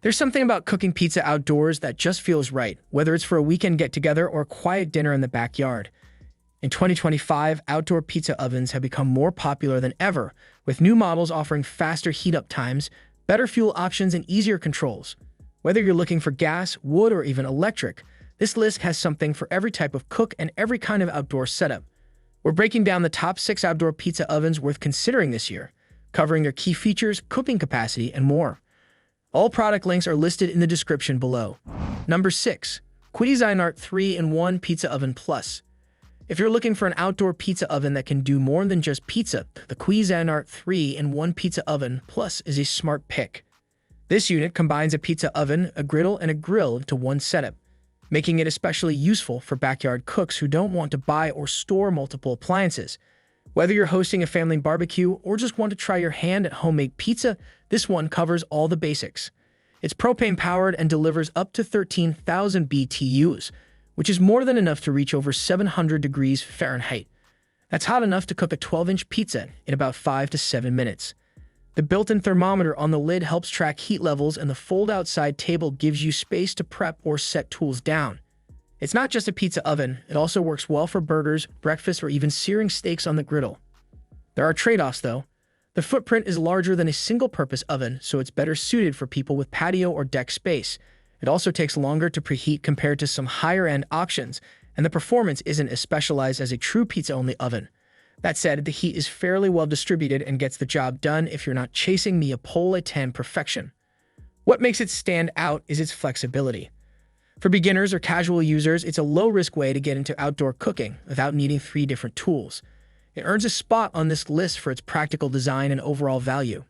There's something about cooking pizza outdoors that just feels right, whether it's for a weekend get-together or a quiet dinner in the backyard. In 2025, outdoor pizza ovens have become more popular than ever, with new models offering faster heat-up times, better fuel options, and easier controls. Whether you're looking for gas, wood, or even electric, this list has something for every type of cook and every kind of outdoor setup. We're breaking down the top 6 outdoor pizza ovens worth considering this year, covering their key features, cooking capacity, and more. All product links are listed in the description below. Number 6. Cuisinart 3-in-1 Pizza Oven Plus. If you're looking for an outdoor pizza oven that can do more than just pizza, the Cuisinart 3-in-1 Pizza Oven Plus is a smart pick. This unit combines a pizza oven, a griddle, and a grill into one setup, making it especially useful for backyard cooks who don't want to buy or store multiple appliances. Whether you're hosting a family barbecue or just want to try your hand at homemade pizza, this one covers all the basics. It's propane-powered and delivers up to 13,000 BTUs, which is more than enough to reach over 700 degrees Fahrenheit. That's hot enough to cook a 12-inch pizza in about 5 to 7 minutes. The built-in thermometer on the lid helps track heat levels, and the fold-out side table gives you space to prep or set tools down. It's not just a pizza oven, it also works well for burgers, breakfast, or even searing steaks on the griddle. There are trade-offs, though. The footprint is larger than a single-purpose oven, so it's better suited for people with patio or deck space. It also takes longer to preheat compared to some higher-end options, and the performance isn't as specialized as a true pizza-only oven. That said, the heat is fairly well distributed and gets the job done if you're not chasing Neapolitan perfection. What makes it stand out is its flexibility. For beginners or casual users, it's a low-risk way to get into outdoor cooking without needing 3 different tools. It earns a spot on this list for its practical design and overall value.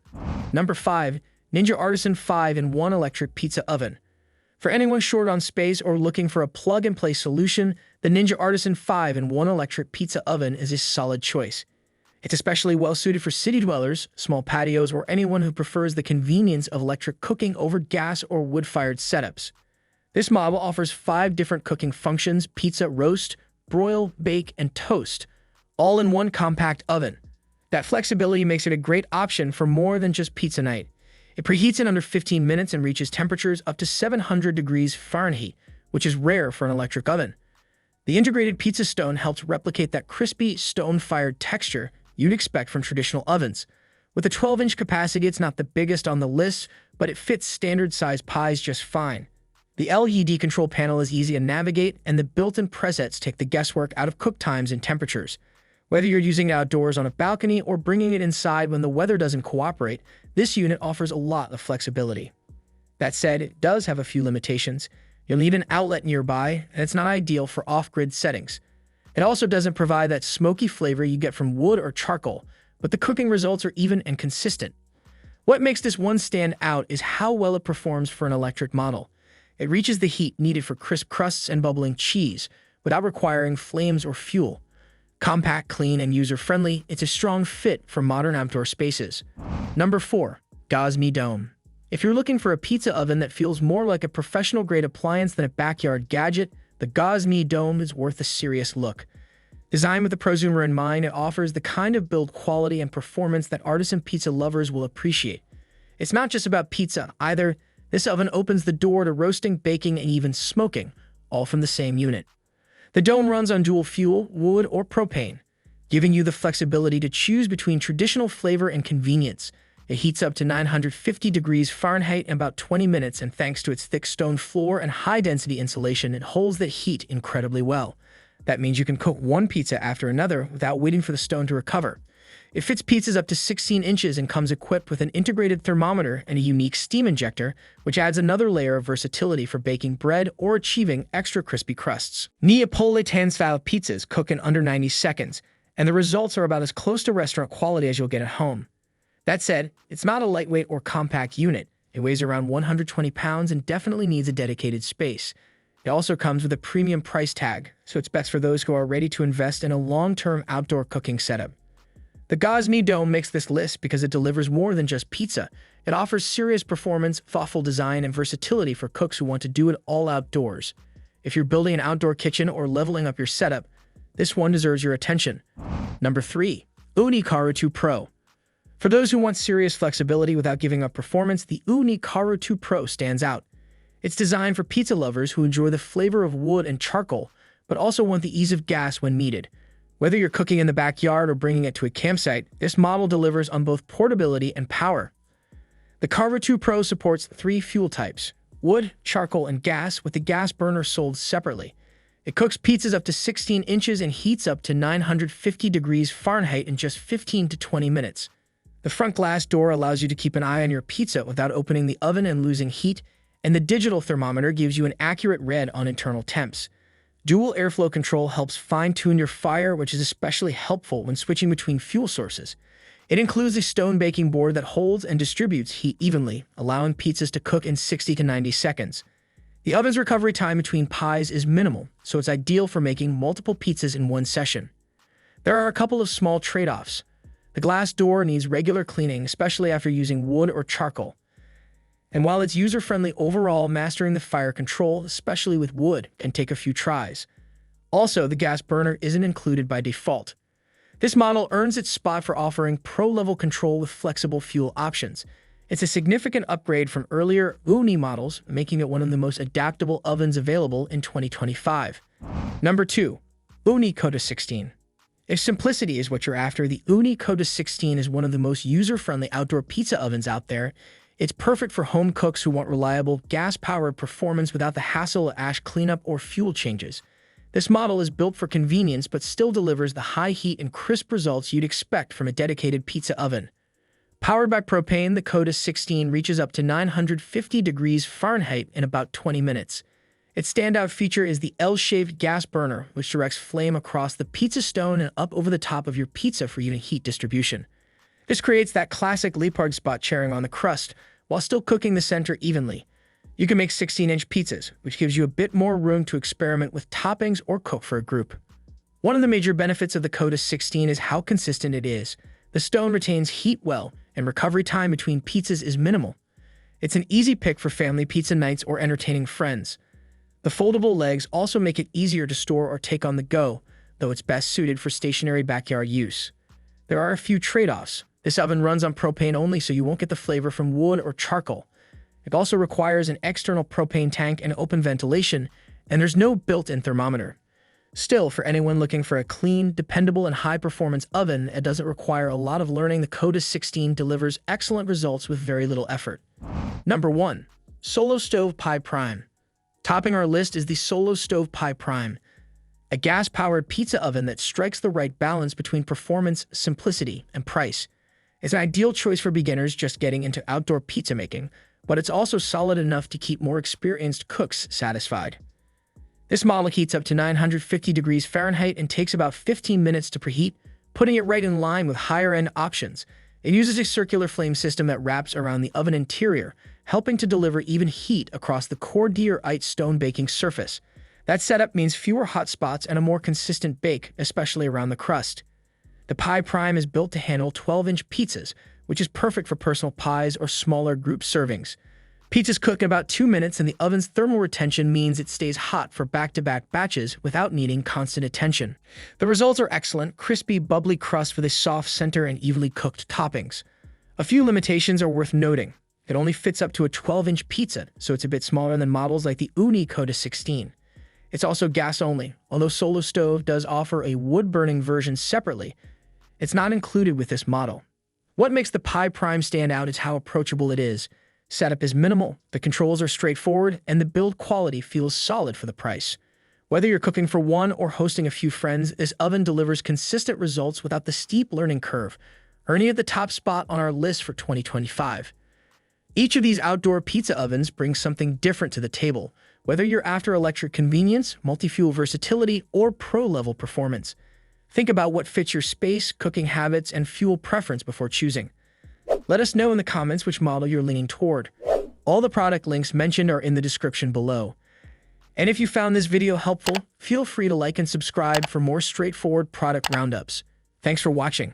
Number 5. Ninja Artisan 5-in-1 Electric Pizza Oven. For anyone short on space or looking for a plug-and-play solution, the Ninja Artisan 5-in-1 Electric Pizza Oven is a solid choice. It's especially well-suited for city dwellers, small patios, or anyone who prefers the convenience of electric cooking over gas or wood-fired setups. This model offers 5 different cooking functions: pizza, roast, broil, bake, and toast, all in one compact oven. That flexibility makes it a great option for more than just pizza night. It preheats in under 15 minutes and reaches temperatures up to 700 degrees Fahrenheit, which is rare for an electric oven. The integrated pizza stone helps replicate that crispy, stone-fired texture you'd expect from traditional ovens. With a 12-inch capacity, it's not the biggest on the list, but it fits standard-sized pies just fine. The LED control panel is easy to navigate, and the built-in presets take the guesswork out of cook times and temperatures. Whether you're using it outdoors on a balcony or bringing it inside when the weather doesn't cooperate, this unit offers a lot of flexibility. That said, it does have a few limitations. You'll need an outlet nearby, and it's not ideal for off-grid settings. It also doesn't provide that smoky flavor you get from wood or charcoal, but the cooking results are even and consistent. What makes this one stand out is how well it performs for an electric model. It reaches the heat needed for crisp crusts and bubbling cheese, without requiring flames or fuel. Compact, clean, and user-friendly, it's a strong fit for modern outdoor spaces. Number 4. Gozney Dome. If you're looking for a pizza oven that feels more like a professional-grade appliance than a backyard gadget, the Gozney Dome is worth a serious look. Designed with the prosumer in mind, it offers the kind of build quality and performance that artisan pizza lovers will appreciate. It's not just about pizza, either. This oven opens the door to roasting, baking, and even smoking, all from the same unit. The dome runs on dual fuel, wood, or propane, giving you the flexibility to choose between traditional flavor and convenience. It heats up to 950 degrees Fahrenheit in about 20 minutes, and thanks to its thick stone floor and high-density insulation, it holds that heat incredibly well. That means you can cook one pizza after another without waiting for the stone to recover. It fits pizzas up to 16 inches and comes equipped with an integrated thermometer and a unique steam injector, which adds another layer of versatility for baking bread or achieving extra crispy crusts. Neapolitan-style pizzas cook in under 90 seconds, and the results are about as close to restaurant quality as you'll get at home. That said, it's not a lightweight or compact unit. It weighs around 120 pounds and definitely needs a dedicated space. It also comes with a premium price tag, so it's best for those who are ready to invest in a long-term outdoor cooking setup. The Gozney Dome makes this list because it delivers more than just pizza. It offers serious performance, thoughtful design, and versatility for cooks who want to do it all outdoors. If you're building an outdoor kitchen or leveling up your setup, this one deserves your attention. Number 3. Ooni Karu 2 Pro. For those who want serious flexibility without giving up performance, the Ooni Karu 2 Pro stands out. It's designed for pizza lovers who enjoy the flavor of wood and charcoal, but also want the ease of gas when needed. Whether you're cooking in the backyard or bringing it to a campsite, this model delivers on both portability and power. The Karu 2 Pro supports 3 fuel types: wood, charcoal, and gas, with the gas burner sold separately. It cooks pizzas up to 16 inches and heats up to 950 degrees Fahrenheit in just 15 to 20 minutes. The front glass door allows you to keep an eye on your pizza without opening the oven and losing heat, and the digital thermometer gives you an accurate read on internal temps. Dual airflow control helps fine-tune your fire, which is especially helpful when switching between fuel sources. It includes a stone baking board that holds and distributes heat evenly, allowing pizzas to cook in 60 to 90 seconds. The oven's recovery time between pies is minimal, so it's ideal for making multiple pizzas in one session. There are a couple of small trade-offs. The glass door needs regular cleaning, especially after using wood or charcoal. And while it's user-friendly overall, mastering the fire control, especially with wood, can take a few tries. Also, the gas burner isn't included by default. This model earns its spot for offering pro-level control with flexible fuel options. It's a significant upgrade from earlier Ooni models, making it one of the most adaptable ovens available in 2025. Number 2. Ooni Koda 16. If simplicity is what you're after, the Ooni Koda 16 is one of the most user-friendly outdoor pizza ovens out there. It's perfect for home cooks who want reliable, gas-powered performance without the hassle of ash cleanup or fuel changes. This model is built for convenience but still delivers the high heat and crisp results you'd expect from a dedicated pizza oven. Powered by propane, the Koda 16 reaches up to 950 degrees Fahrenheit in about 20 minutes. Its standout feature is the L-shaped gas burner, which directs flame across the pizza stone and up over the top of your pizza for even heat distribution. This creates that classic leopard spot sharing on the crust, while still cooking the center evenly. You can make 16-inch pizzas, which gives you a bit more room to experiment with toppings or cook for a group. One of the major benefits of the Koda 16 is how consistent it is. The stone retains heat well, and recovery time between pizzas is minimal. It's an easy pick for family pizza nights or entertaining friends. The foldable legs also make it easier to store or take on the go, though it's best suited for stationary backyard use. There are a few trade-offs. This oven runs on propane only, so you won't get the flavor from wood or charcoal. It also requires an external propane tank and open ventilation, and there's no built-in thermometer. Still, for anyone looking for a clean, dependable, and high-performance oven that doesn't require a lot of learning, the Koda 16 delivers excellent results with very little effort. Number 1. Solo Stove Pi Prime. Topping our list is the Solo Stove Pi Prime, a gas-powered pizza oven that strikes the right balance between performance, simplicity, and price. It's an ideal choice for beginners just getting into outdoor pizza making, but it's also solid enough to keep more experienced cooks satisfied. This model heats up to 950 degrees Fahrenheit and takes about 15 minutes to preheat, putting it right in line with higher-end options. It uses a circular flame system that wraps around the oven interior, helping to deliver even heat across the cordierite stone baking surface. That setup means fewer hot spots and a more consistent bake, especially around the crust. The Pi Prime is built to handle 12-inch pizzas, which is perfect for personal pies or smaller group servings. Pizzas cook in about 2 minutes, and the oven's thermal retention means it stays hot for back-to-back batches without needing constant attention. The results are excellent: crispy, bubbly crust with a soft center and evenly cooked toppings. A few limitations are worth noting. It only fits up to a 12-inch pizza, so it's a bit smaller than models like the Ooni Koda 16. It's also gas-only. Although Solo Stove does offer a wood-burning version separately, it's not included with this model. What makes the Pi Prime stand out is how approachable it is. Setup is minimal, the controls are straightforward, and the build quality feels solid for the price. Whether you're cooking for one or hosting a few friends, this oven delivers consistent results without the steep learning curve, earning it the top spot on our list for 2025. Each of these outdoor pizza ovens brings something different to the table, whether you're after electric convenience, multi-fuel versatility, or pro-level performance. Think about what fits your space, cooking habits, and fuel preference before choosing. Let us know in the comments which model you're leaning toward. All the product links mentioned are in the description below. And if you found this video helpful, feel free to like and subscribe for more straightforward product roundups. Thanks for watching.